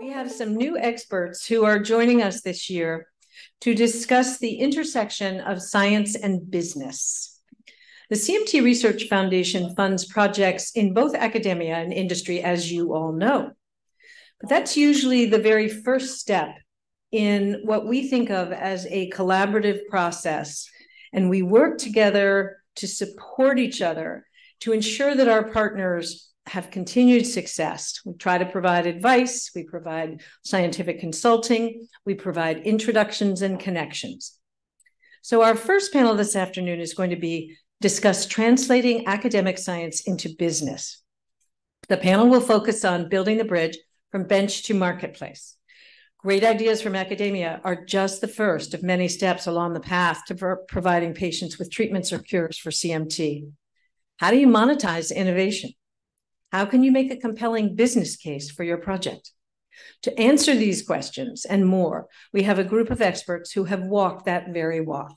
We have some new experts who are joining us this year to discuss the intersection of science and business. The CMT Research Foundation funds projects in both academia and industry, as you all know. But that's usually the very first step in what we think of as a collaborative process. And we work together to support each other to ensure that our partners have continued success. We try to provide advice, we provide scientific consulting, we provide introductions and connections. So our first panel this afternoon is going to discuss translating academic science into business. The panel will focus on building the bridge from bench to marketplace. Great ideas from academia are just the first of many steps along the path to providing patients with treatments or cures for CMT. How do you monetize innovation? How can you make a compelling business case for your project? To answer these questions and more, we have a group of experts who have walked that very walk.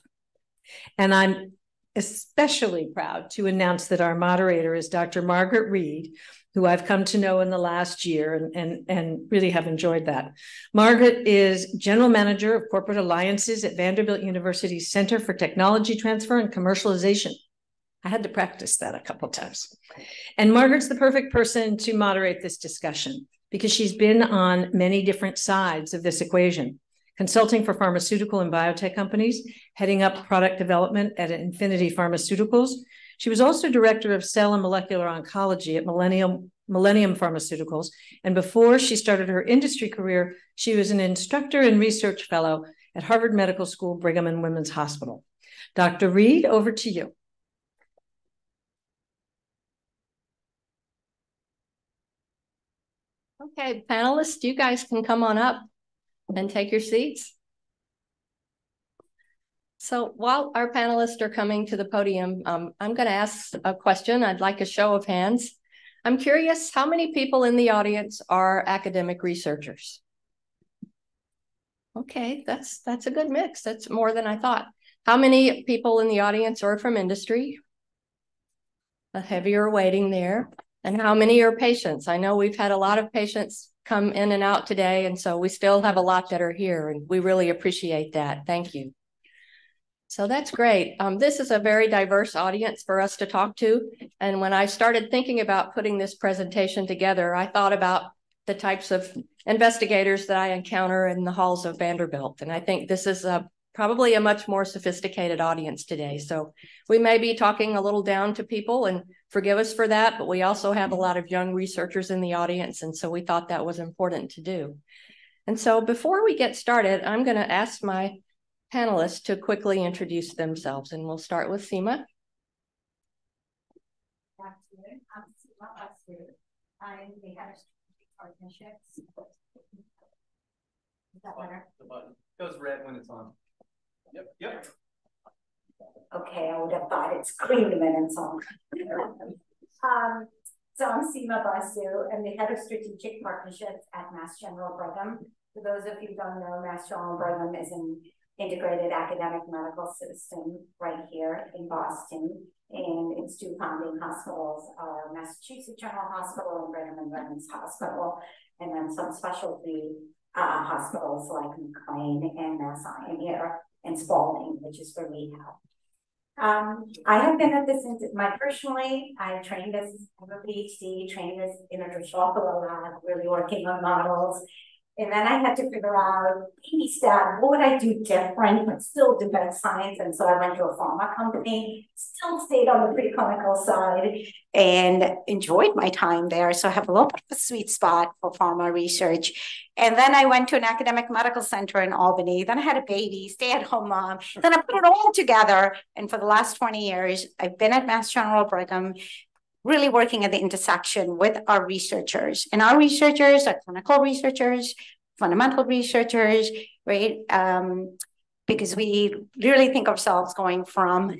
And I'm especially proud to announce that our moderator is Dr. Margaret Reed, who I've come to know in the last year and really have enjoyed that. Margaret is General Manager of Corporate Alliances at Vanderbilt University's Center for Technology Transfer and Commercialization. I had to practice that a couple of times. And Margaret's the perfect person to moderate this discussion because she's been on many different sides of this equation, consulting for pharmaceutical and biotech companies, heading up product development at Infinity Pharmaceuticals. She was also director of cell and molecular oncology at Millennium Pharmaceuticals. And before she started her industry career, she was an instructor and research fellow at Harvard Medical School, Brigham and Women's Hospital. Dr. Reed, over to you. Okay, panelists, you guys can come on up and take your seats. So while our panelists are coming to the podium, I'm going to ask a question. I'd like a show of hands. I'm curious, how many people in the audience are academic researchers? Okay, that's a good mix. That's more than I thought. How many people in the audience are from industry? A heavier weighting there. And how many are patients? I know we've had a lot of patients come in and out today, and so we still have a lot that are here, and we really appreciate that. Thank you. So that's great. This is a very diverse audience for us to talk to. And when I started thinking about putting this presentation together, I thought about the types of investigators that I encounter in the halls of Vanderbilt. And I think this is probably a much more sophisticated audience today. So we may be talking a little down to people, and forgive us for that, but we also have a lot of young researchers in the audience. And so we thought that was important to do. And so before we get started, I'm going to ask my panelists to quickly introduce themselves, and we'll start with Seema. Good afternoon. I'm Seema Basu. I'm the head of strategic partnerships. Is that better? The button goes red when it's on. Yep. Okay, I would have thought it's green when it's on. So I'm Seema Basu. I'm the head of strategic partnerships at Mass General Brigham. For those of you who don't know, Mass General Brigham is an integrated academic medical system right here in Boston. And its two founding hospitals are Massachusetts General Hospital and Brigham and Women's Hospital, and then some specialty hospitals like McLean and Mass Eye here and Spalding, which is for rehab. I have been at this, personally, I trained as a PhD, trained as in a Drosophila lab, really working on models. And then I had to figure out, baby step, what would I do different, but still do better science? And so I went to a pharma company, still stayed on the preclinical side and enjoyed my time there. So I have a little bit of a sweet spot for pharma research. And then I went to an academic medical center in Albany. Then I had a baby, stay-at-home mom. Then I put it all together. And for the last 20 years, I've been at Mass General Brigham, really working at the intersection with our researchers. And our researchers are clinical researchers, fundamental researchers, right? Because we really think ourselves going from,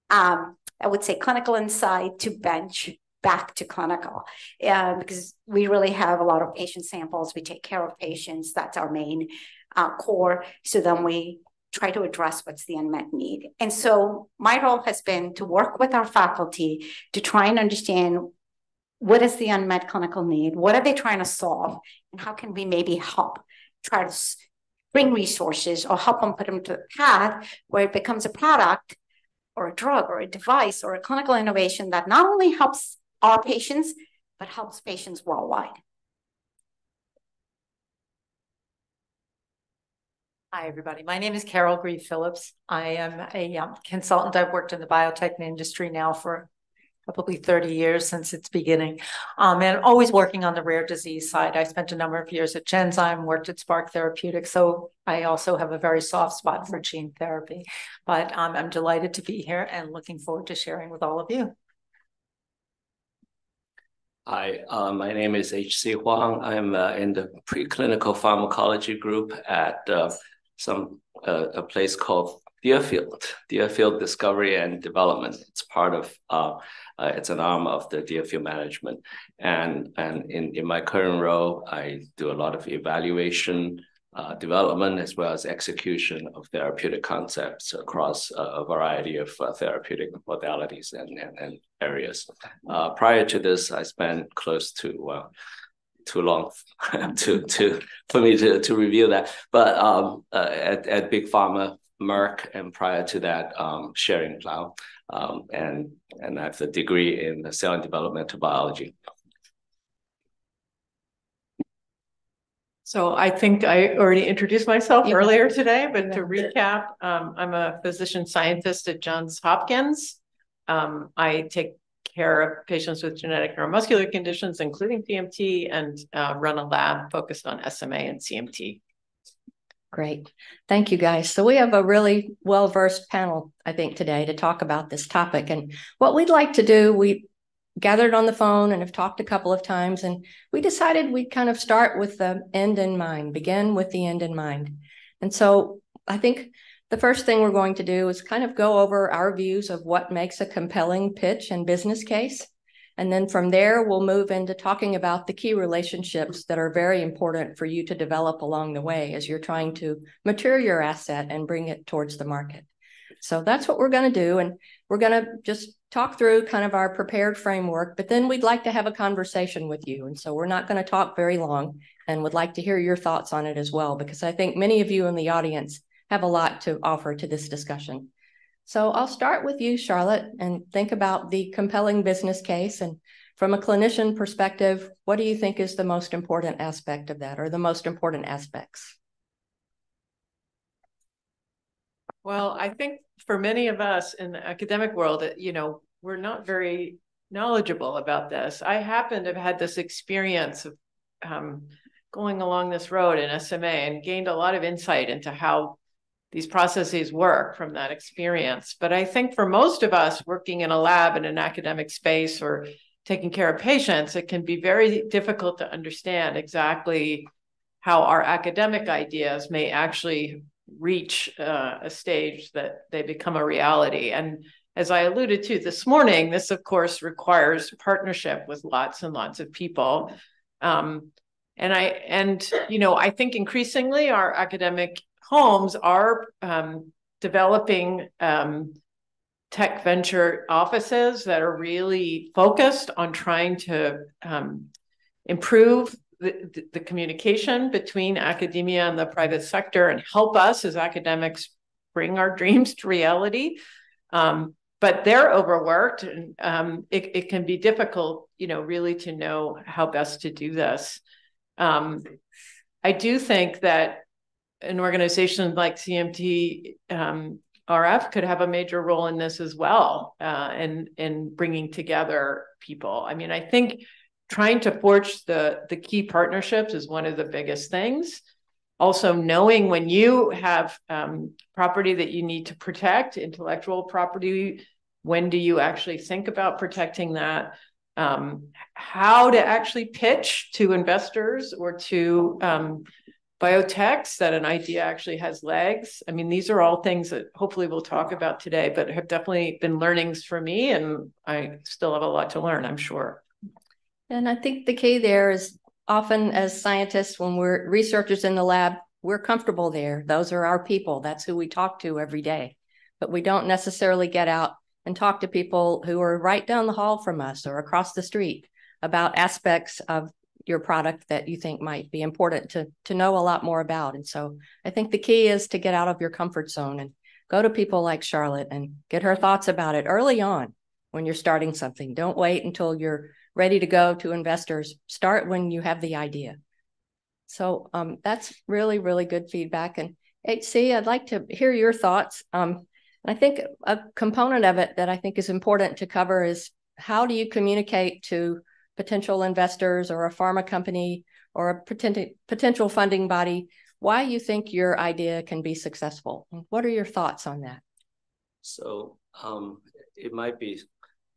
I would say, clinical insight to bench back to clinical, because we really have a lot of patient samples. We take care of patients. That's our main core. So then we try to address what's the unmet need. And so my role has been to work with our faculty to try and understand what is the unmet clinical need? What are they trying to solve? And how can we maybe help try to bring resources or help them put them to a path where it becomes a product or a drug or a device or a clinical innovation that not only helps our patients, but helps patients worldwide. Hi, everybody. My name is Carol Greve Phillips. I am a consultant. I've worked in the biotech industry now for probably 30 years since its beginning, and always working on the rare disease side. I spent a number of years at Genzyme, worked at Spark Therapeutics, so I also have a very soft spot for gene therapy. But I'm delighted to be here and looking forward to sharing with all of you. Hi, my name is H.C. Huang. I'm in the preclinical pharmacology group at a place called Deerfield Discovery and Development. It's part of, it's an arm of the Deerfield management. And in my current role, I do a lot of evaluation, development, as well as execution of therapeutic concepts across a variety of therapeutic modalities and areas. Prior to this, I spent close to too long for me to review that. But at Big Pharma, Merck, and prior to that, Schering-Plough, and I have a degree in cell and developmental biology. So I think I already introduced myself earlier today, but to recap, I'm a physician scientist at Johns Hopkins. I take care of patients with genetic neuromuscular conditions, including CMT, and run a lab focused on SMA and CMT. Great. Thank you, guys. So we have a really well-versed panel, I think, today to talk about this topic. And what we'd like to do, we gathered on the phone and have talked a couple of times, and we decided we'd kind of start with the end in mind, begin with the end in mind. And so I think the first thing we're going to do is kind of go over our views of what makes a compelling pitch and business case. And then from there, we'll move into talking about the key relationships that are very important for you to develop along the way as you're trying to mature your asset and bring it towards the market. So that's what we're going to do. And we're going to just talk through kind of our prepared framework, but then we'd like to have a conversation with you. And so we're not going to talk very long and would like to hear your thoughts on it as well, because I think many of you in the audience have a lot to offer to this discussion. So I'll start with you, Charlotte, and think about the compelling business case. And from a clinician perspective, what do you think is the most important aspect of that, or the most important aspects? Well, I think for many of us in the academic world, we're not very knowledgeable about this. I happen to have had this experience of going along this road in SMA and gained a lot of insight into how these processes work from that experience. But I think for most of us working in a lab in an academic space or taking care of patients, it can be very difficult to understand exactly how our academic ideas may actually reach a stage that they become a reality. And as I alluded to this morning, this of course requires partnership with lots and lots of people. And I think increasingly our academic homes are developing tech venture offices that are really focused on trying to improve the communication between academia and the private sector and help us as academics bring our dreams to reality. But they're overworked, and it can be difficult, really to know how best to do this. I do think that an organization like CMT RF could have a major role in this as well, in bringing together people. I mean, I think trying to forge the key partnerships is one of the biggest things. Also, knowing when you have property that you need to protect, intellectual property, when do you actually think about protecting that? How to actually pitch to investors or to biotechs that an idea actually has legs. I mean, these are all things that hopefully we'll talk about today, but have definitely been learnings for me, and I still have a lot to learn, I'm sure. And I think the key there is often as scientists, when we're researchers in the lab, we're comfortable there. Those are our people. That's who we talk to every day. But we don't necessarily get out and talk to people who are right down the hall from us or across the street. about aspects of your product that you think might be important to know a lot more about. And so I think the key is to get out of your comfort zone and go to people like Charlotte and get her thoughts about it early on when you're starting something. Don't wait until you're ready to go to investors. Start when you have the idea. So that's really, really good feedback. And HC, I'd like to hear your thoughts. I think a component of it that I think is important to cover is how do you communicate to potential investors or a pharma company or a potential funding body why you think your idea can be successful? What are your thoughts on that? So it might be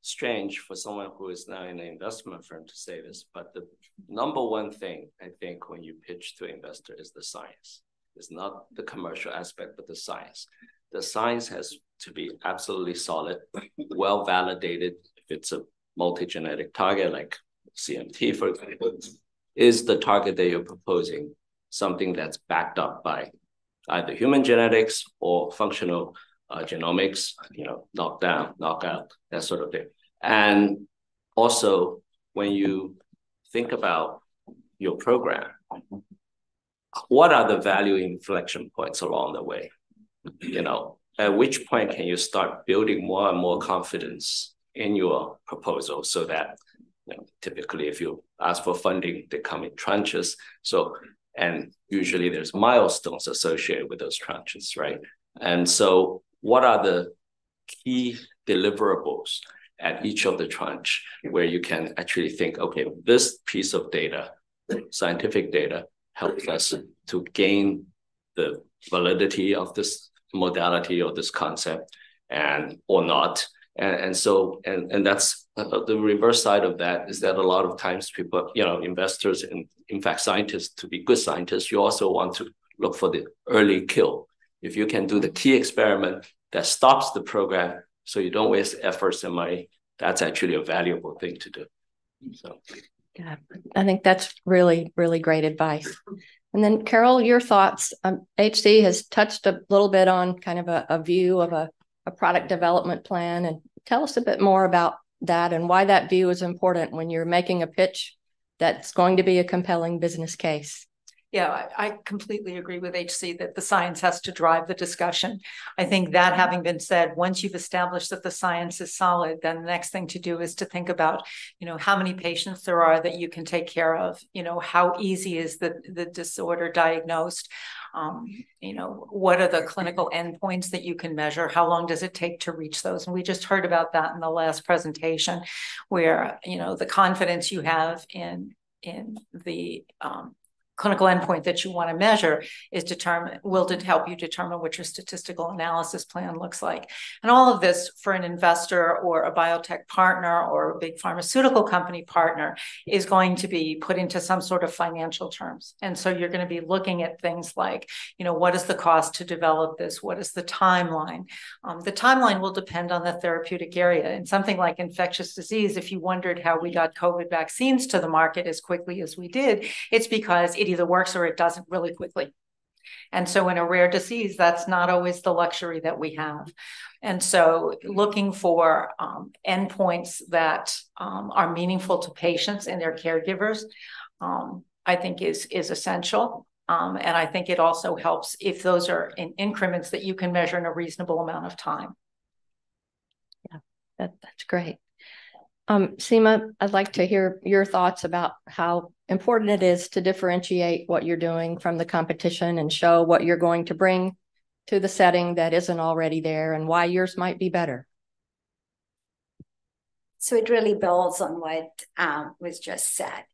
strange for someone who is now in an investment firm to say this, but the number one thing I think when you pitch to an investor is the science. It's not the commercial aspect, but the science. The science has to be absolutely solid, well validated. If it's a multi-genetic target like CMT, for example, is the target that you're proposing something that's backed up by either human genetics or functional genomics, knockdown, knockout, that sort of thing. And also, when you think about your program, what are the value inflection points along the way? At which point can you start building more and more confidence in your proposal so that, typically if you ask for funding, they come in tranches. And usually there's milestones associated with those tranches, right? And so what are the key deliverables at each of the tranche where you can actually think, okay, this piece of data, scientific data, helps us to gain the validity of this modality or this concept or not. And so that's the reverse side of that is that a lot of times people, investors and in fact scientists, to be good scientists, you also want to look for the early kill. If you can do the key experiment that stops the program so you don't waste efforts and money, that's actually a valuable thing to do. So yeah, I think that's really, really great advice. And then Carol, your thoughts. HC has touched a little bit on kind of a view of a product development plan, and tell us a bit more about that and why that view is important when you're making a pitch that's going to be a compelling business case. Yeah, I completely agree with HC that the science has to drive the discussion. I think that having been said, once you've established that the science is solid, then the next thing to do is to think about, how many patients there are that you can take care of, how easy is the disorder diagnosed, what are the clinical endpoints that you can measure? How long does it take to reach those? And we just heard about that in the last presentation where, the confidence you have in the clinical endpoint that you want to measure will help you determine what your statistical analysis plan looks like. And all of this for an investor or a biotech partner or a big pharmaceutical company partner is going to be put into some sort of financial terms. And so you're going to be looking at things like, what is the cost to develop this? What is the timeline? The timeline will depend on the therapeutic area. In something like infectious disease, if you wondered how we got COVID vaccines to the market as quickly as we did, it's because it either works or it doesn't really quickly. And so in a rare disease, that's not always the luxury that we have. And so looking for endpoints that are meaningful to patients and their caregivers, I think is essential. And I think it also helps if those are in increments that you can measure in a reasonable amount of time. Yeah, that's great. Seema, I'd like to hear your thoughts about how important it is to differentiate what you're doing from the competition and show what you're going to bring to the setting that isn't already there and why yours might be better. So it really builds on what was just said,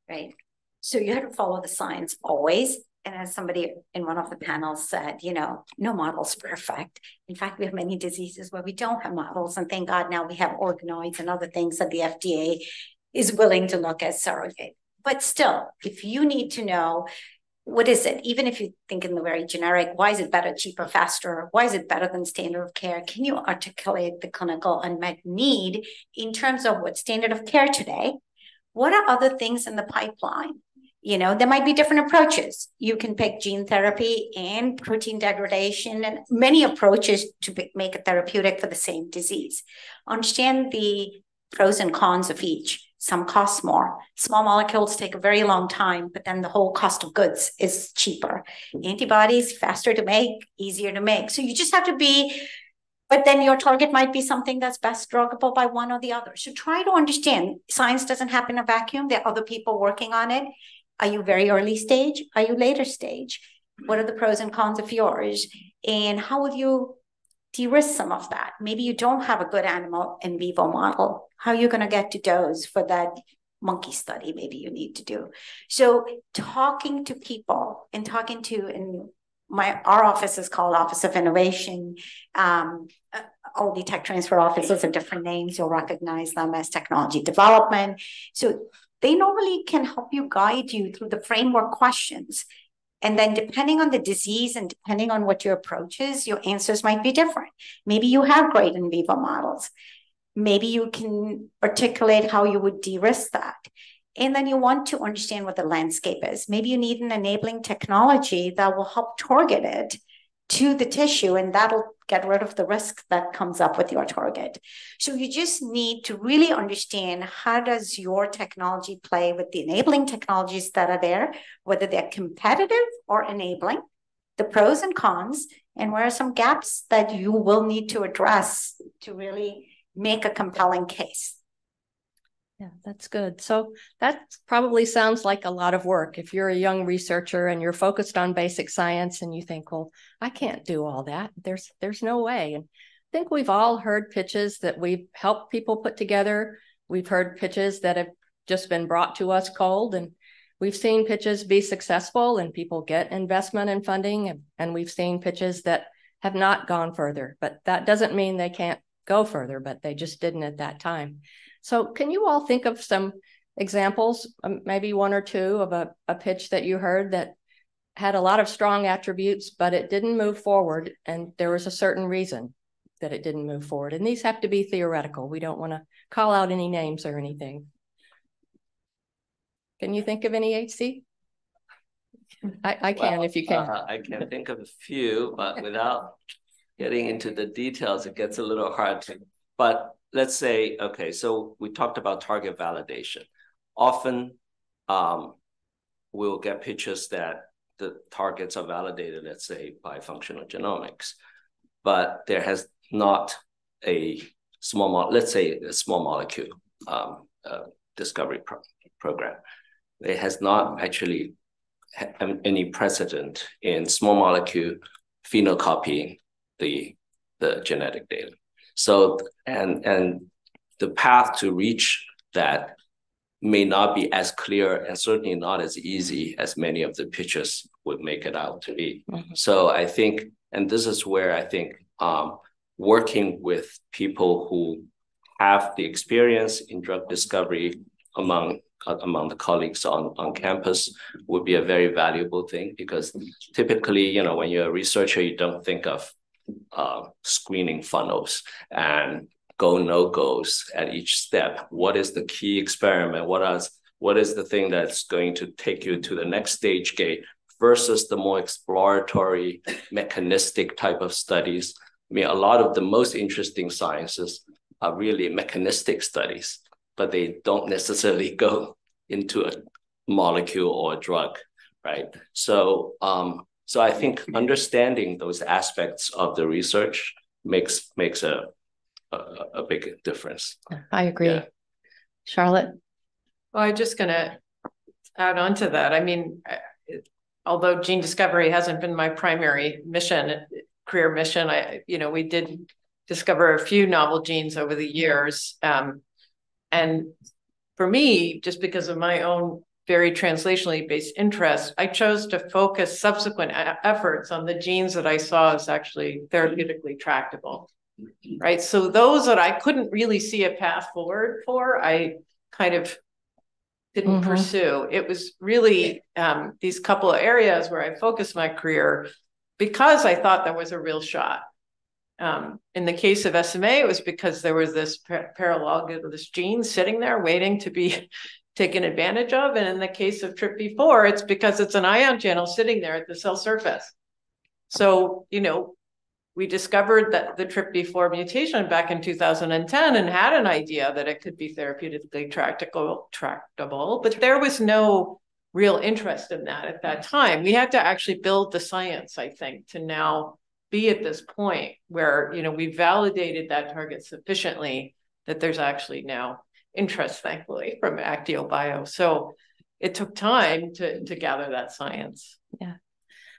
right? So you have to follow the science always. And as somebody in one of the panels said, no model's perfect. In fact, we have many diseases where we don't have models. And thank God now we have organoids and other things that the FDA is willing to look at surrogate. But still, if you need to know, what is it? Even if you think in the very generic, why is it better, cheaper, faster? Why is it better than standard of care? Can you articulate the clinical unmet need in terms of what standard of care today? What are other things in the pipeline? There might be different approaches. You can pick gene therapy and protein degradation and many approaches to make a therapeutic for the same disease. Understand the pros and cons of each. some cost more. Small molecules take a very long time, but then the whole cost of goods is cheaper. Antibodies, faster to make, easier to make. So you just have to be, but then your target might be something that's best druggable by one or the other. So try to understand, science doesn't happen in a vacuum. There are other people working on it. Are you very early stage? Are you later stage? What are the pros and cons of yours? And how will you de-risk some of that? Maybe you don't have a good animal in vivo model. How are you going to get to dose for that monkey study maybe you need to do? So talking to people and talking to, in our office is called Office of Innovation. All the tech transfer offices are different names. You'll recognize them as technology development. So they normally can help you, guide you through the framework questions. And then depending on the disease and depending on what your approach is, your answers might be different. Maybe you have great in vivo models. Maybe you can articulate how you would de-risk that. And then you want to understand what the landscape is. Maybe you need an enabling technology that will help target it to the tissue, and that'll get rid of the risk that comes up with your target. So you just need to really understand, how does your technology play with the enabling technologies that are there, whether they're competitive or enabling, the pros and cons, and where are some gaps that you will need to address to really make a compelling case. Yeah, that's good. So that probably sounds like a lot of work. If you're a young researcher and you're focused on basic science and you think, well, I can't do all that. There's no way. And I think we've all heard pitches that we've helped people put together. We've heard pitches that have just been brought to us cold, and we've seen pitches be successful and people get investment and funding. And we've seen pitches that have not gone further, but that doesn't mean they can't go further, but they just didn't at that time. So can you all think of some examples, maybe one or two, of a pitch that you heard that had a lot of strong attributes, but it didn't move forward, and there was a certain reason that it didn't move forward? And these have to be theoretical. We don't want to call out any names or anything. Can you think of any, HC? I can, if you can. I can think of a few, but without getting into the details, it gets a little hard to, but let's say, okay, so we talked about target validation. Often we'll get pitches that the targets are validated, let's say, by functional genomics, but there has not a let's say a small molecule discovery program. It has not actually any precedent in small molecule phenocopying the genetic data. So, and the path to reach that may not be as clear and certainly not as easy as many of the pitches would make it out to be. Mm-hmm. So I think, and this is where I think working with people who have the experience in drug discovery among the colleagues on campus would be a very valuable thing, because typically, you know, when you're a researcher, you don't think of screening funnels and no-goes at each step. What is the key experiment? What is the thing that's going to take you to the next stage gate versus the more exploratory, mechanistic type of studies? I mean, a lot of the most interesting sciences are really mechanistic studies, but they don't necessarily go into a molecule or a drug, right? So, so I think understanding those aspects of the research makes a big difference. I agree. Yeah. Charlotte? Well, I'm just going to add on to that. I mean, although gene discovery hasn't been my primary career mission, we did discover a few novel genes over the years. And for me, just because of my own very translationally based interest, I chose to focus subsequent efforts on the genes that I saw as actually therapeutically tractable, right? So those that I couldn't really see a path forward for, I kind of didn't pursue. It was really these couple of areas where I focused my career because I thought there was a real shot. In the case of SMA, it was because there was this paralogous gene sitting there waiting to be taken advantage of. And in the case of TRPV4, it's because it's an ion channel sitting there at the cell surface. So, we discovered that the TRPV4 mutation back in 2010 and had an idea that it could be therapeutically tractable, but there was no real interest in that at that time. We had to actually build the science, I think, to now be at this point where, you know, we validated that target sufficiently that there's actually now interest, thankfully, from Actio Bio. So it took time to gather that science. Yeah.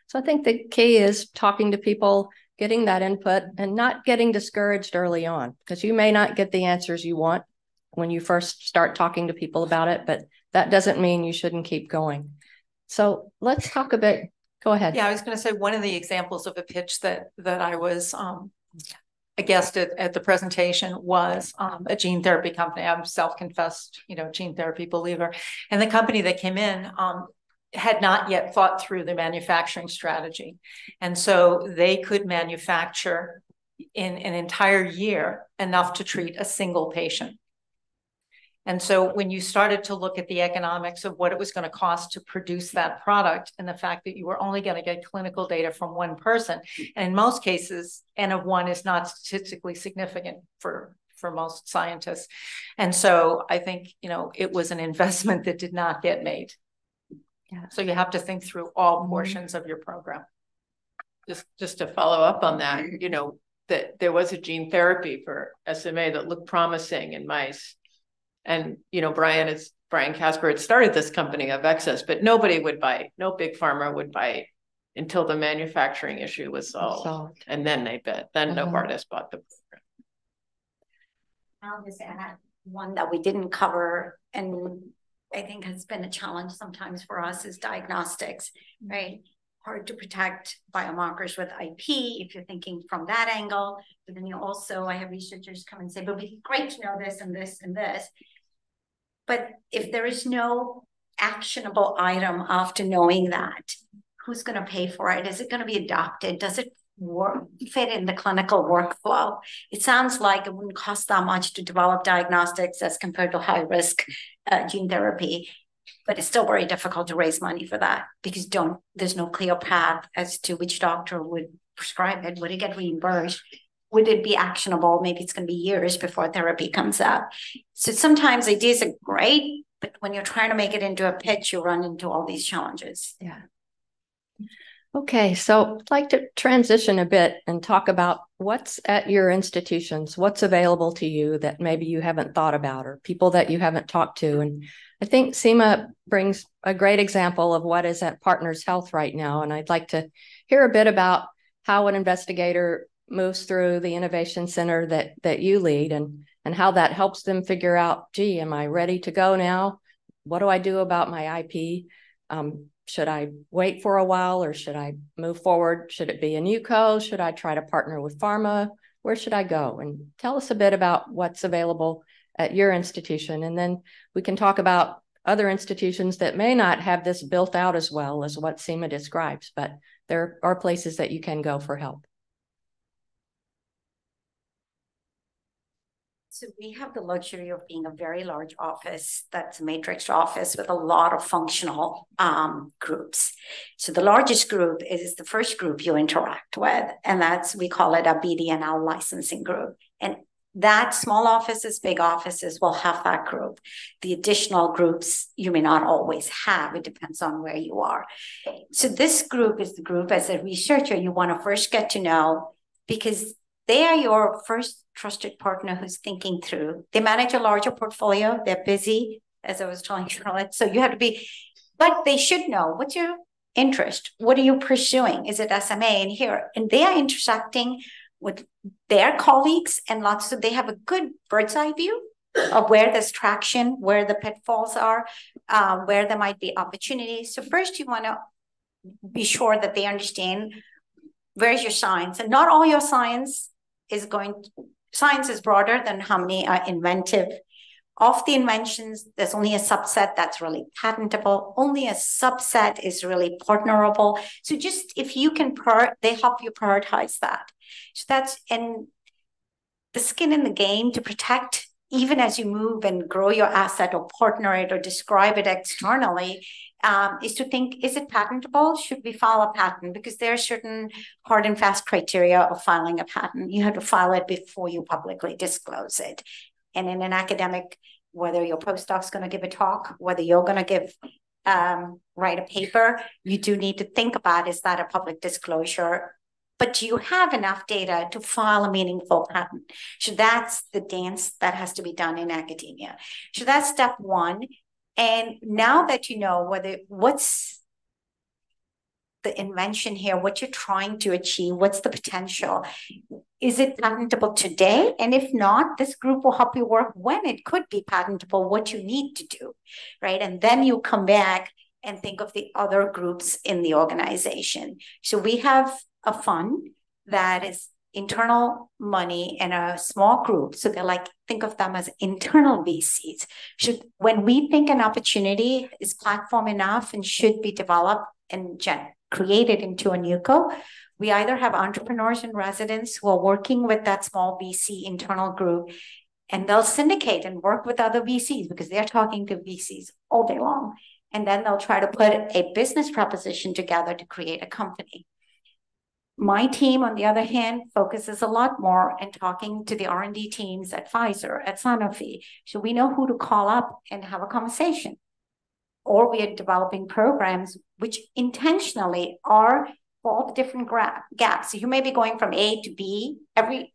So I think the key is talking to people, getting that input, and not getting discouraged early on, because you may not get the answers you want when you first start talking to people about it, but that doesn't mean you shouldn't keep going. So let's talk a bit. Go ahead. Yeah, I was going to say one of the examples of a pitch that I was a guest at the presentation was a gene therapy company. I'm self-confessed, you know, gene therapy believer. And the company that came in had not yet thought through the manufacturing strategy. And so they could manufacture in an entire year enough to treat a single patient. And so when you started to look at the economics of what it was going to cost to produce that product, and the fact that you were only going to get clinical data from one person, and in most cases, N of 1 is not statistically significant for most scientists. And so I think, you know, it was an investment that did not get made. Yeah. So you have to think through all portions of your program. Just to follow up on that, you know, that there was a gene therapy for SMA that looked promising in mice. And, you know, Brian Casper had started this company of excess, but nobody would buy it. No big pharma would buy it until the manufacturing issue was solved. And then they bid. Then Novartis bought the program. I'll just add one that we didn't cover, and I think has been a challenge sometimes for us, is diagnostics, right? Hard to protect biomarkers with IP if you're thinking from that angle. But then you also, I have researchers come and say, but it'd be great to know this and this and this. But if there is no actionable item after knowing that, who's going to pay for it? Is it going to be adopted? Does it fit in the clinical workflow? It sounds like it wouldn't cost that much to develop diagnostics as compared to high risk gene therapy, but it's still very difficult to raise money for that because there's no clear path as to which doctor would prescribe it. Would it get reimbursed? Would it be actionable? Maybe it's going to be years before therapy comes out. So sometimes ideas are great, but when you're trying to make it into a pitch, you run into all these challenges. Yeah. Okay, so I'd like to transition a bit and talk about what's at your institutions, what's available to you that maybe you haven't thought about, or people that you haven't talked to. And I think Seema brings a great example of what is at Partners Health right now. And I'd like to hear a bit about how an investigator moves through the innovation center that you lead, and how that helps them figure out, gee, am I ready to go now? What do I do about my IP? Should I wait for a while, or should I move forward? Should it be a new co? Should I try to partner with pharma? Where should I go? And tell us a bit about what's available at your institution. And then we can talk about other institutions that may not have this built out as well as what Seema describes, but there are places that you can go for help. So we have the luxury of being a very large office that's a matrixed office with a lot of functional groups. So the largest group is the first group you interact with, and we call it a BD&L licensing group. And that small offices, big offices will have that group. The additional groups you may not always have. It depends on where you are. So this group is the group as a researcher you want to first get to know, because they are your first trusted partner who's thinking through. They manage a larger portfolio. They're busy, as I was telling Charlotte. So you have to be, but they should know, what's your interest? What are you pursuing? Is it SMA in here? And they are intersecting with their colleagues and lots of, they have a good bird's eye view of where there's traction, where the pitfalls are, where there might be opportunities. So first you want to be sure that they understand where's your science. And not all your science is science is broader than how many are inventive. Of the inventions, there's only a subset that's really patentable. Only a subset is really partnerable. So just if you can, they help you prioritize that. So that's, and the skin in the game to protect even as you move and grow your asset or partner it or describe it externally, is to think, is it patentable? Should we file a patent? Because there are certain hard and fast criteria of filing a patent. You have to file it before you publicly disclose it. And in an academic, whether your postdoc's going to give a talk, whether you're going to write a paper, you do need to think about, is that a public disclosure? But do you have enough data to file a meaningful patent? So that's the dance that has to be done in academia. So that's step one. And now that you know what's the invention here, what you're trying to achieve, what's the potential? Is it patentable today? And if not, this group will help you work when it could be patentable, what you need to do, right? And then you come back and think of the other groups in the organization. So we have a fund that is internal money and a small group. So they're like, think of them as internal VCs. When we think an opportunity is platform enough and should be developed and created into a NewCo, we either have entrepreneurs in residence who are working with that small VC internal group, and they'll syndicate and work with other VCs because they're talking to VCs all day long. And then they'll try to put a business proposition together to create a company. My team, on the other hand, focuses a lot more in talking to the R&D teams at Pfizer, at Sanofi. So we know who to call up and have a conversation. Or we are developing programs which intentionally are all the different gaps. So you may be going from A to B,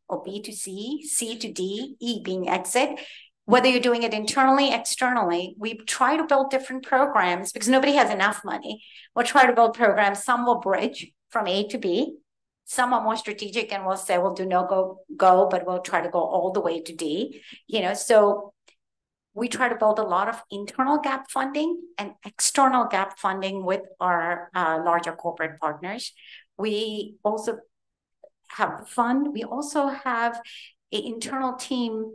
or B to C, C to D, E being exit. Whether you're doing it internally, externally, we try to build different programs because nobody has enough money. We'll try to build programs. Some will bridge from A to B. Some are more strategic and we'll say, we'll do no go, but we'll try to go all the way to D. So we try to build a lot of internal gap funding and external gap funding with our larger corporate partners. We also have fund. We also have an internal team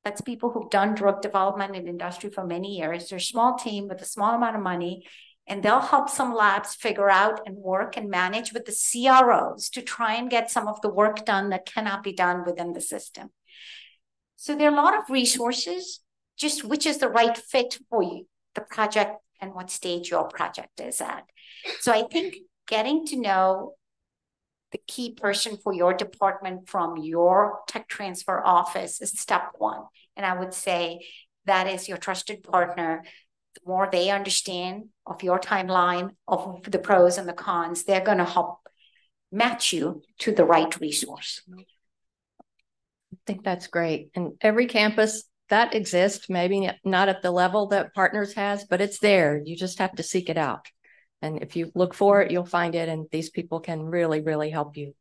that's people who've done drug development in industry for many years. They're a small team with a small amount of money, and they'll help some labs figure out and work and manage with the CROs to try and get some of the work done that cannot be done within the system. So there are a lot of resources, just which is the right fit for you, the project and what stage your project is at. So I think getting to know the key person for your department from your tech transfer office is step one. And I would say that is your trusted partner. The more they understand of your timeline, of the pros and the cons, they're going to help match you to the right resource. I think that's great. And every campus that exists, maybe not at the level that Partners has, but it's there. You just have to seek it out. And if you look for it, you'll find it. And these people can really, really help you.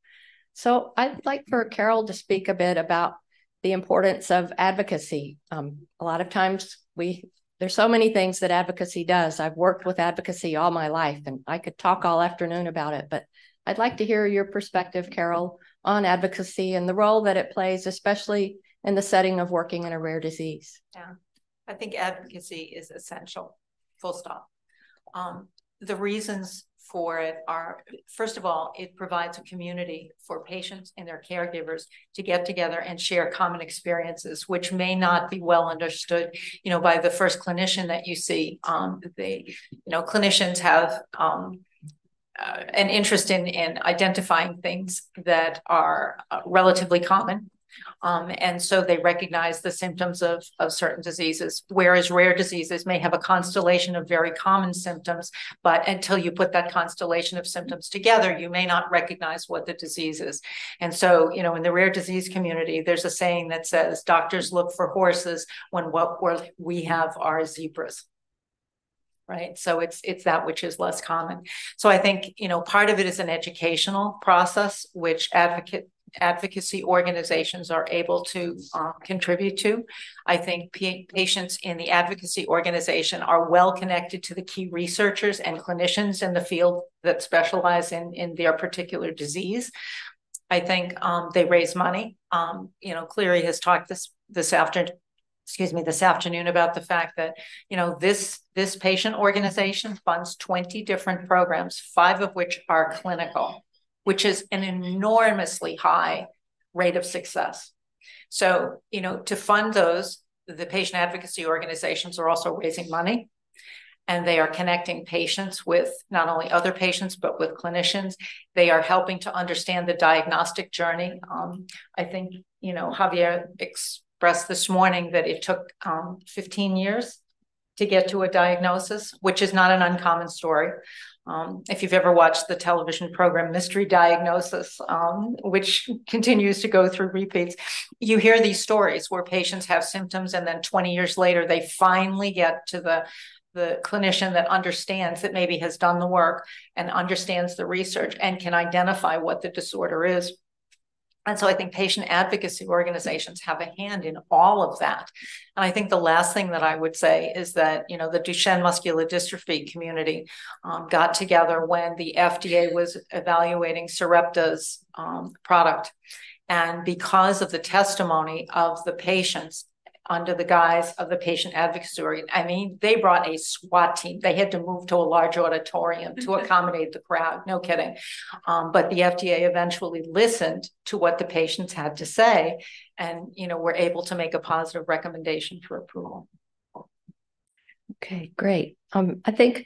So I'd like for Carol to speak a bit about the importance of advocacy. A lot of times there's so many things that advocacy does. I've worked with advocacy all my life, and I could talk all afternoon about it, but I'd like to hear your perspective, Carol, on advocacy and the role that it plays, especially in the setting of working in a rare disease. Yeah, I think advocacy is essential, full stop. The reasons for it are, first of all, it provides a community for patients and their caregivers to get together and share common experiences, which may not be well understood, by the first clinician that you see. Clinicians have an interest in identifying things that are relatively common. And so they recognize the symptoms of certain diseases, whereas rare diseases may have a constellation of very common symptoms, but until you put that constellation of symptoms together, you may not recognize what the disease is. And so, in the rare disease community, there's a saying that says, doctors look for horses when what we have are zebras. Right. So it's that which is less common. So I think, part of it is an educational process, which advocacy organizations are able to contribute to. I think patients in the advocacy organization are well connected to the key researchers and clinicians in the field that specialize in their particular disease. I think they raise money. Cleary has talked this afternoon about the fact that, this patient organization funds 20 different programs, 5 of which are clinical, which is an enormously high rate of success. So, to fund those, the patient advocacy organizations are also raising money, and they are connecting patients with not only other patients, but with clinicians. They are helping to understand the diagnostic journey. I think, Javier expressed this morning that it took 15 years to get to a diagnosis, which is not an uncommon story. If you've ever watched the television program Mystery Diagnosis, which continues to go through repeats, you hear these stories where patients have symptoms and then 20 years later, they finally get to the clinician that understands, that maybe has done the work and understands the research and can identify what the disorder is. And so I think patient advocacy organizations have a hand in all of that. And I think the last thing that I would say is that, the Duchenne muscular dystrophy community got together when the FDA was evaluating Sarepta's product. And because of the testimony of the patients under the guise of the patient advocacy organization, they brought a SWAT team. They had to move to a large auditorium to accommodate the crowd. No kidding. But the FDA eventually listened to what the patients had to say, and were able to make a positive recommendation for approval. Okay, great. I think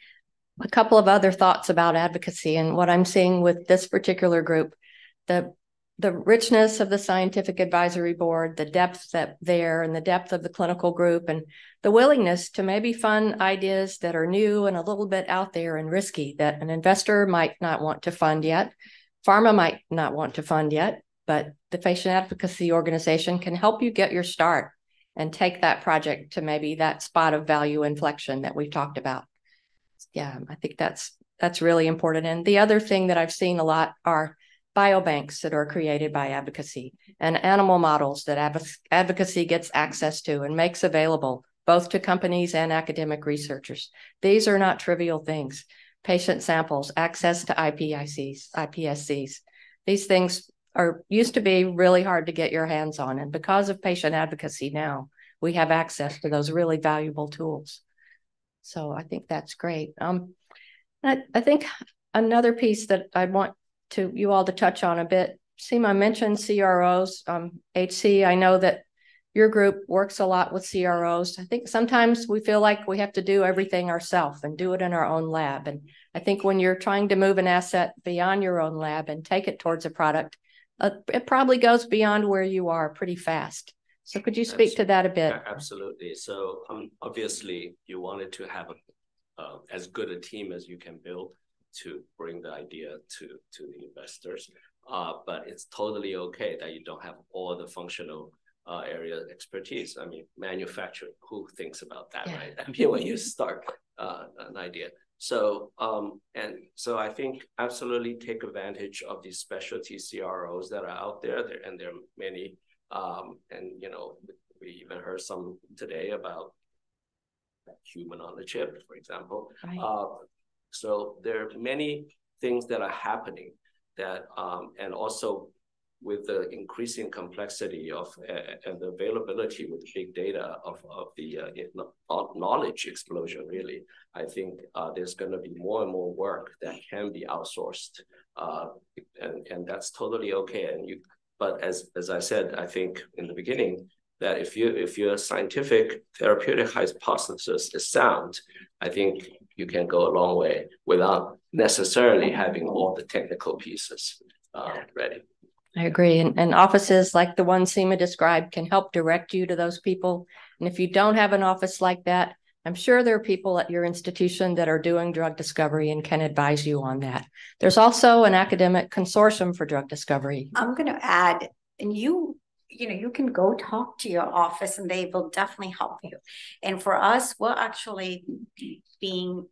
a couple of other thoughts about advocacy and what I'm seeing with this particular group. The richness of the scientific advisory board, the depth and the depth of the clinical group, and the willingness to maybe fund ideas that are new and a little bit out there and risky that an investor might not want to fund yet, pharma might not want to fund yet, but the patient advocacy organization can help you get your start and take that project to maybe that spot of value inflection that we've talked about. Yeah, I think that's really important. And the other thing that I've seen a lot are biobanks that are created by advocacy and animal models that advocacy gets access to and makes available both to companies and academic researchers. These are not trivial things. Patient samples, access to iPSCs. These things used to be really hard to get your hands on. And because of patient advocacy now, we have access to those really valuable tools. So I think that's great. I think another piece that I want you all to touch on a bit. Seema mentioned CROs. HC, I know that your group works a lot with CROs. I think sometimes we feel like we have to do everything ourselves and do it in our own lab. And I think when you're trying to move an asset beyond your own lab and take it towards a product, it probably goes beyond where you are pretty fast. So could you speak to that a bit? Absolutely. So obviously you wanted to have as good a team as you can build to bring the idea to the investors. But it's totally okay that you don't have all the functional area expertise. Manufacturing, who thinks about that, yeah. Right? When you start an idea. So, so I think absolutely take advantage of these specialty CROs that are out there, and there are many, we even heard some today about human on the chip, for example. Right. So there are many things that are happening that, and also with the increasing complexity of and the availability with big data of the knowledge explosion, really, I think there's going to be more and more work that can be outsourced, and that's totally okay. But as I said, I think in the beginning, that if your scientific therapeutic hypothesis is sound, I think you can go a long way without necessarily having all the technical pieces ready. I agree. And offices like the one Seema described can help direct you to those people. And if you don't have an office like that, I'm sure there are people at your institution that are doing drug discovery and can advise you on that. There's also an academic consortium for drug discovery. I'm going to add, and you can go talk to your office and they will definitely help you. And for us, we're actually being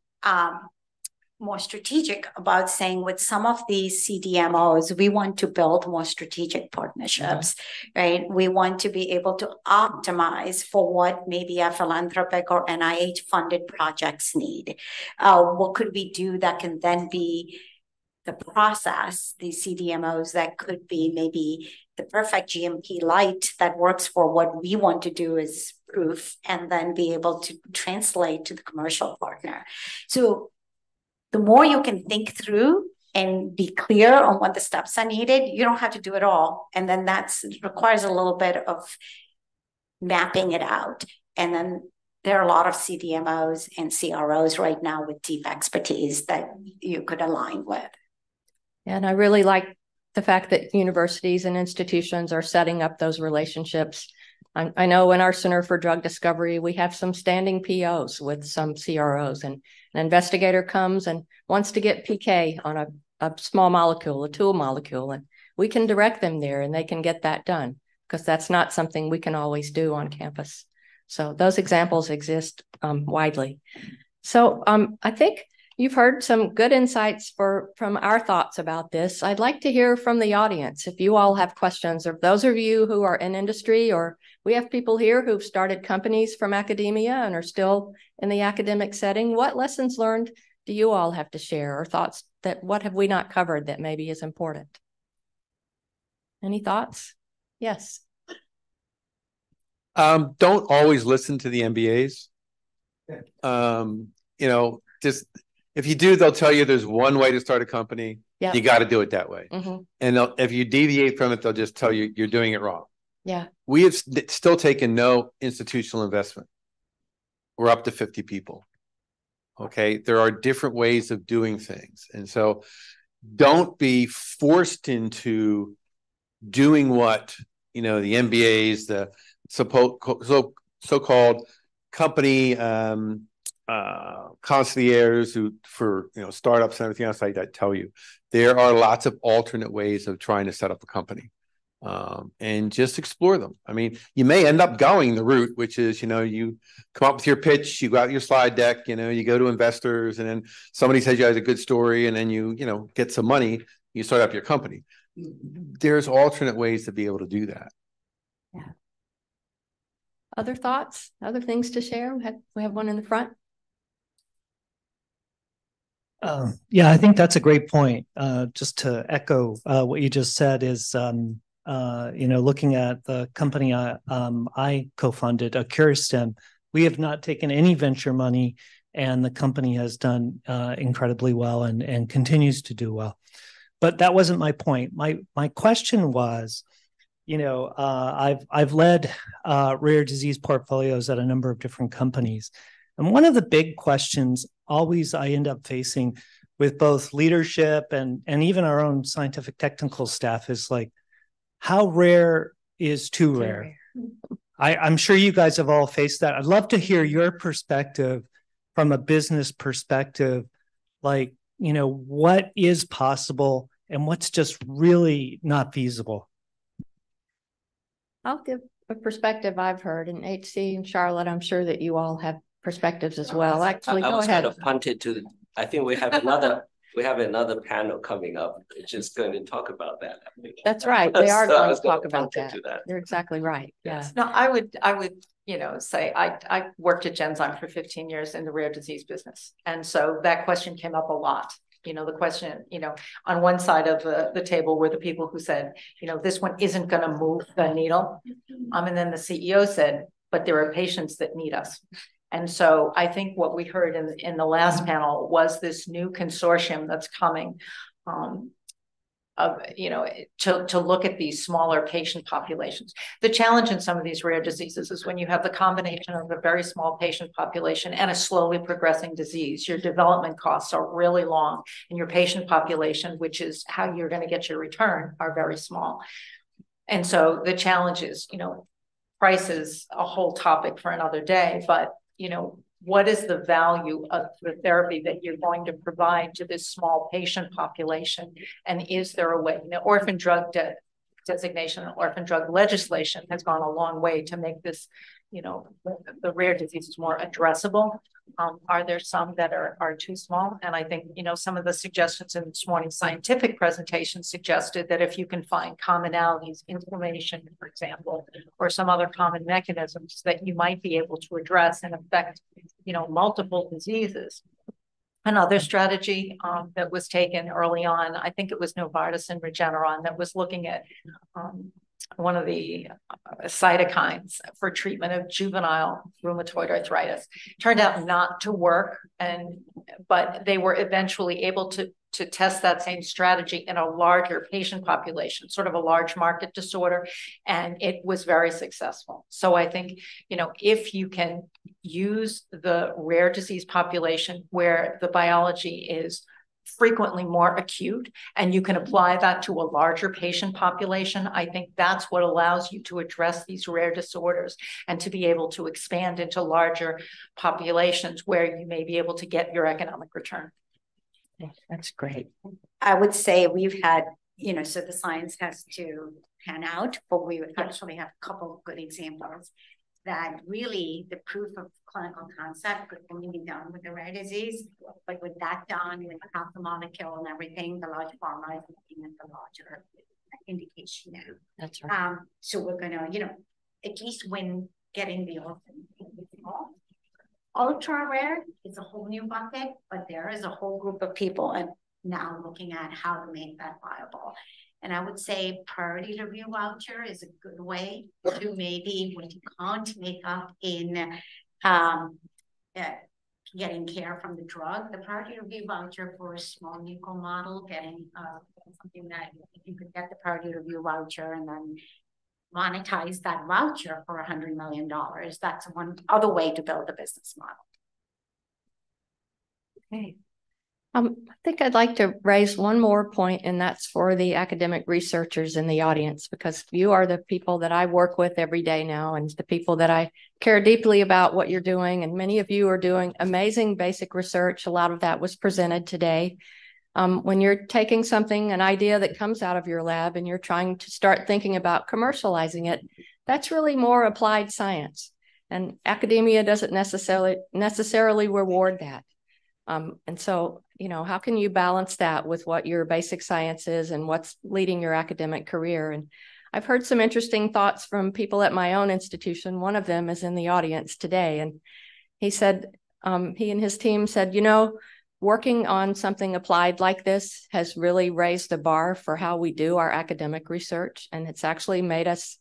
more strategic about saying with some of these CDMOs, we want to build more strategic partnerships, right? We want to be able to optimize for what maybe a philanthropic or NIH funded projects need. What could we do that can then be the process, these CDMOs that could be maybe the perfect GMP light that works for what we want to do as proof, and then be able to translate to the commercial partner. So the more you can think through and be clear on what the steps are needed. You don't have to do it all. And then requires a little bit of mapping it out. And then there are a lot of CDMOs and CROs right now with deep expertise that you could align with. And I really like the fact that universities and institutions are setting up those relationships. I know in our Center for Drug Discovery, we have some standing POs with some CROs, and an investigator comes and wants to get PK on a small molecule, a tool molecule, and we can direct them there and they can get that done, because that's not something we can always do on campus. So those examples exist widely. So I think you've heard some good insights from our thoughts about this. I'd like to hear from the audience if you all have questions, or those of you who are in industry, or we have people here who've started companies from academia and are still in the academic setting. What lessons learned do you all have to share, or thoughts that what have we not covered that maybe is important? Any thoughts? Yes. Don't always listen to the MBAs. Just if you do, they'll tell you there's one way to start a company. Yeah. You got to do it that way. Mm-hmm. And if you deviate from it, they'll just tell you you're doing it wrong. Yeah. We have still taken no institutional investment. We're up to 50 people. Okay. There are different ways of doing things. And so don't be forced into doing what, the MBAs, the so-called company concierges who for startups and everything else like that tell you. There are lots of alternate ways of trying to set up a company, and just explore them. I mean, you may end up going the route, which is you come up with your pitch, you got your slide deck, you go to investors, and then somebody says you have a good story, and then you get some money, you start up your company. There's alternate ways to be able to do that. Yeah. Other thoughts? Other things to share? We have one in the front. Yeah, I think that's a great point. Just to echo what you just said is, looking at the company I co-funded, CuriStem, we have not taken any venture money, and the company has done incredibly well and continues to do well. But that wasn't my point. My question was, I've led rare disease portfolios at a number of different companies. And one of the big questions always I end up facing with both leadership and even our own scientific technical staff is like, how rare is too rare? I'm sure you guys have all faced that. I'd love to hear your perspective from a business perspective, like, what is possible and what's just really not feasible. I'll give a perspective I've heard, and HC and Charlotte, I'm sure that you all have perspectives as well. Actually, go ahead. Kind of punted to. I think we have another panel coming up, which is going to talk about that. That's right. They are going to talk about that. You're exactly right. Yes. Yeah. No, I would, say I worked at Genzyme for 15 years in the rare disease business, and so that question came up a lot. The question, on one side of the table were the people who said, this one isn't going to move the needle. And then the CEO said, but there are patients that need us. And so I think what we heard in the last panel was this new consortium that's coming, to look at these smaller patient populations. The challenge in some of these rare diseases is when you have the combination of a very small patient population and a slowly progressing disease, your development costs are really long, and your patient population, which is how you're going to get your return, are very small. And so the challenge is, price is a whole topic for another day, but, what is the value of the therapy that you're going to provide to this small patient population? And is there a way? Orphan drug designation, orphan drug legislation has gone a long way to make this, the rare diseases more addressable. Are there some that are too small? And I think, some of the suggestions in this morning's scientific presentation suggested that if you can find commonalities, inflammation, for example, or some other common mechanisms that you might be able to address and affect, multiple diseases. Another strategy that was taken early on, I think it was Novartis and Regeneron, that was looking at one of the cytokines for treatment of juvenile rheumatoid arthritis. Turned out not to work, but they were eventually able to test that same strategy in a larger patient population, sort of a large market disorder, and it was very successful. So I think, if you can use the rare disease population where the biology is frequently more acute, and you can apply that to a larger patient population, I think that's what allows you to address these rare disorders and to be able to expand into larger populations where you may be able to get your economic return. That's great. I would say we've had, so the science has to pan out, but we would actually have a couple of good examples that really the proof of clinical concept could only be done with a rare disease, but with that done, with half the molecule and everything, the large pharma is looking at the larger indication now. That's right. So we're gonna, at least win getting the orphan. Ultra rare is a whole new bucket, but there is a whole group of people and now looking at how to make that viable. And I would say priority review voucher is a good way to maybe what you can't make up in getting care from the drug. The priority review voucher for a small nuclear model, getting something that if you could get the priority review voucher and then monetize that voucher for $100 million, that's one other way to build a business model. Okay. I think I'd like to raise one more point, and that's for the academic researchers in the audience, because you are the people that I work with every day now, and the people that I care deeply about what you're doing. And many of you are doing amazing basic research. A lot of that was presented today. When you're taking something, an idea that comes out of your lab, and you're trying to start thinking about commercializing it, that's really more applied science. And academia doesn't necessarily reward that. And so, how can you balance that with what your basic science is and what's leading your academic career? And I've heard some interesting thoughts from people at my own institution. One of them is in the audience today. And he said, he and his team said, working on something applied like this has really raised the bar for how we do our academic research. And it's actually made us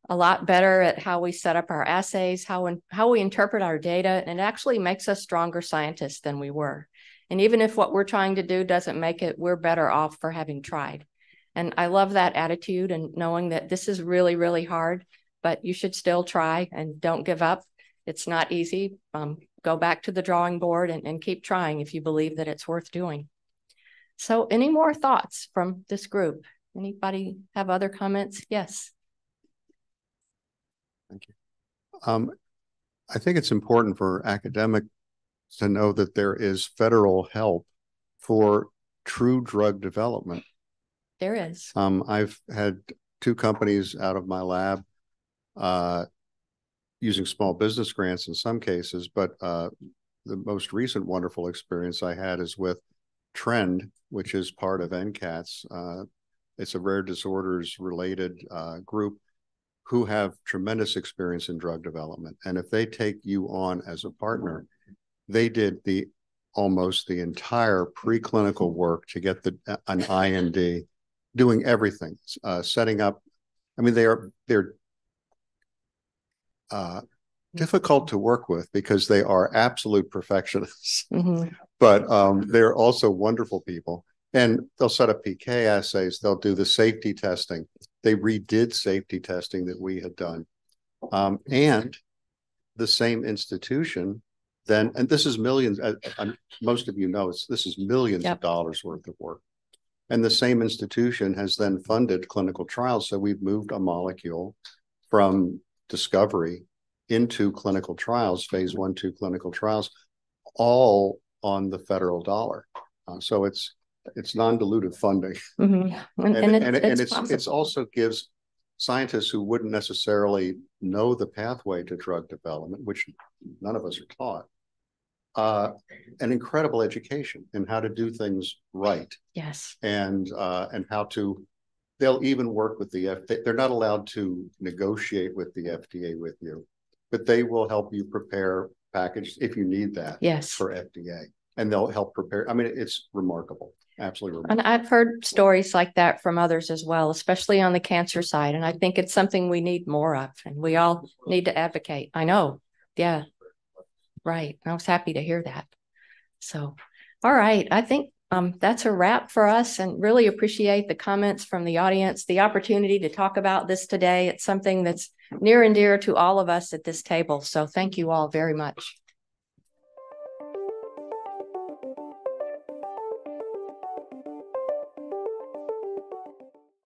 a lot better at how we set up our assays, how we interpret our data, and it actually makes us stronger scientists than we were. And even if what we're trying to do doesn't make it, we're better off for having tried. And I love that attitude and knowing that this is really, really hard, but you should still try and don't give up. It's not easy. Go back to the drawing board and keep trying if you believe that it's worth doing. So any more thoughts from this group? Anybody have other comments? Yes. Thank you. I think it's important for academics to know that there is federal help for true drug development. There is. I've had 2 companies out of my lab using small business grants in some cases, but the most recent wonderful experience I had is with Trend, which is part of NCATS. It's a rare disorders related group who have tremendous experience in drug development. And if they take you on as a partner, they did almost the entire preclinical work to get an IND, doing everything, setting up. I mean, they're difficult to work with because they are absolute perfectionists, but they're also wonderful people. And they'll set up PK assays. They'll do the safety testing. They redid safety testing that we had done. And the same institution then, and this is millions, most of you know, this is millions of dollars worth of work. And the same institution has then funded clinical trials. So we've moved a molecule from discovery into clinical trials, phase 1-2 clinical trials, all on the federal dollar. So it's non-dilutive funding. It's also gives scientists who wouldn't necessarily know the pathway to drug development, which none of us are taught, an incredible education in how to do things right. Yes. And how to, they'll even work with the FDA. They're not allowed to negotiate with the FDA with you, but they will help you prepare packages if you need that. Yes. For FDA. and they'll help prepare. I mean, it's remarkable. Absolutely remarkable. And I've heard stories like that from others as well, especially on the cancer side. And I think it's something we need more of, and we all need to advocate. I know. Yeah. Right. I was happy to hear that. So, all right. I think that's a wrap for us, and really appreciate the comments from the audience, the opportunity to talk about this today. It's something that's near and dear to all of us at this table. So thank you all very much.